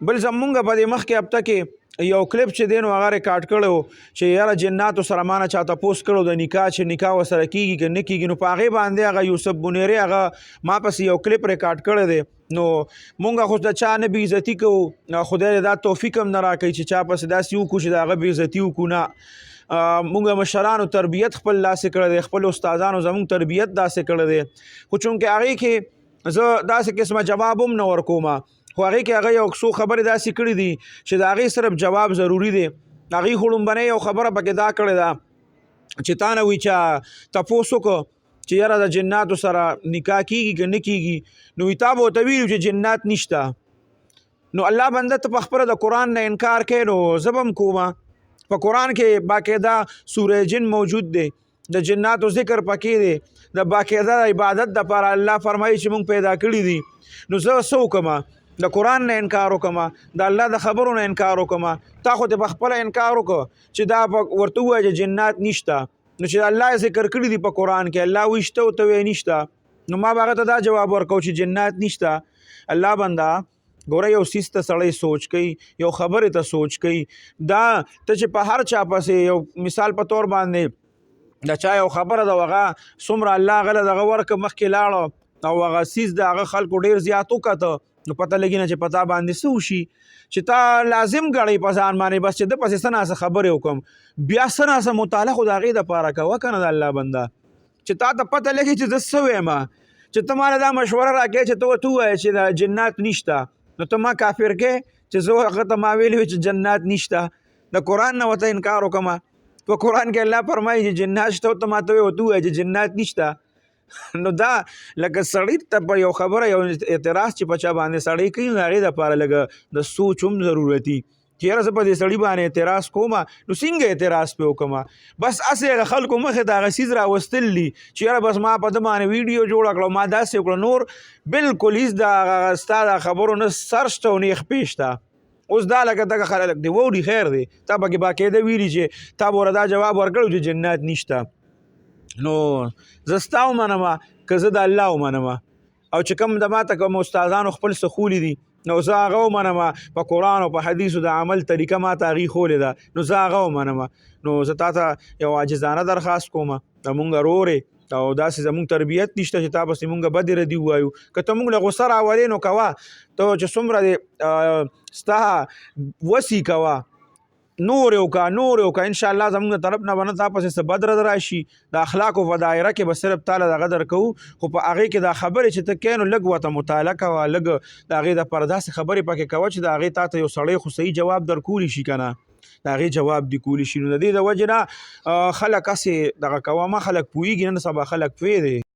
بل زمونږ په دې مخکې هفته کې یو کلیپ چې دی نو هغه ریکارډ کړی چې یاره جناتو سره ما نه چا تپوس کړی د نکاح چې نکاح ورسره کېږي که نه کېږي نو په هغې باندې هغه یوسف بنیري هغه ما پسې یو کلیپ ریکارډ کړی دی نو مونږ خو د چا نه بې عزتي کوو خدای دا توفیق هم نه راکوي چې چا پسې داسې وکړو چې د هغه بې عزتي وکړو نه مونږ مشرانو تربیت خپل لاسې کړی دی خپل استادانو زمونږ تربیت داسې کړی دی خو چونکې هغې کې زه داسې قسمه جواب هم نه ورکوم خو هغې کې هغه یو څو خبرې داسې کړي دي چې د هغې صرف جواب ضروري دی هغې خو لومبنۍ یو خبره پکې دا کړې ده چې تا نه وي چا تپوس وکړه چې یاره د جناتو سره نکاح کېږي که نه کېږي نو وي تا به ورته ویلي چې جنات نشته نو الله بنده ته په خپله د قرآن نه انکار کوي نو زه به هم کوم په قرآن کې باقاعده سوره جن موجود دی د جناتو ذکر پکې دی د باقاعده عبادت دپاره الله فرمایي چې موږ پیدا کړي دي نو زه څه وکړم د قرآن نه انکار وکړم د الله د خبرو نه انکار وکړم تا خو ته په خپله انکار وکړه چې دا ورته ووایه چې جنات نشته نو چې الله ذکر کړي دي په قرآن کې الله وایي شته ورته وایي نشته نو ما به هغه ته دا جواب ورکوم چې جنات نشته الله بنده ګوره یو څیز ته سړی سوچ کوي یو خبرې ته سوچ کوي دا ته چې په هر چا پسې یو مثال په طور باندې د چا یو خبره ده هغه څومره الله غله دغه ورکه مخکې لاړه او هغه څیز د هغه خلکو ډېر زیات وکته نو پته لګي نه چې پتا باندې څه وشي چې تا لازم ګڼئ په ځان باندې بس چې ده پسې څه ناسه خبرې وکړم بیا څه ناسه مطالعه خو د هغې دپاره کوه که نه د الله بنده چې تا ته پته لګي چې زه څه ویم چې ته ماله دا مشوره راکوې چې ته ورته ووایې چې د جنات نشته نو ته ما کافر کې چې زه هغه ته ما ویلي وي چې جنات نشته د قرآن نه ورته انکار وکړم په قرآن کې الله فرمایي چې جنات شته ورته ما ته ووایې چې جنات نشته نو دا لکه سړی ته په یو خبره یو اعتراض چې په چا باندې سړی کوي نو هغې دپاره لږه د سوچ هم ضرورتي چې یاره زه په دې سړي باندې اعتراض کوم نو څنګه اعتراض پې وکړم بس هسې هغه خلکو مخې ته هغه څیز راوستل دي چې یاره بس ما په ده باندې ویډیو جوړه کړه ما داسې وکړه نور بالکل هېڅ د ستا د خبرو نه سر شته او نه یې خپې شته اوس دا لکه دغه خلک دی وړي خیر دی تا پکې باقاعده ویلي چې تا به ورته دا جواب ورکړی چې جنات نشته نو زه ستا ومنم که زه د الله ومنم او چې کوم د ماته کوم استادانو خپل څه ښولي دي نو زه هغه ومنم په قرآن او په حدیثو د عمل طریقه ماته هغې ښولې ده نو زه هغه ومنم نو زه تا ته یو عاجزانه درخواست کوم زمونږ رورې او داسې زمونږ تربیت نشته چې تا پسې مونږ بدې ردي ووایو که ته مونږ له غوسه راولې نو کوه ته چې څومره دی ستا وسي کوه نور یو کا انشاءالله زمونږ طرف نه به نه تا پسې څه بد رد راشي د اخلاقو په دایره کې به صرف تاله دغه درکوو خو په هغې کې دا خبرې چې ته کوې نو لږ ورته مطالعه کوه لږ د هغې دپاره داسې خبرې پکې کوه چې د هغې تا ته یو سړی خو صحیح جواب درکولی شي که نه د هغې جواب دې کولی شي نو د دې د وجې نه خلک هسې دغه کوه ما خلک پوهېږي نن سبا خلک پوهې دی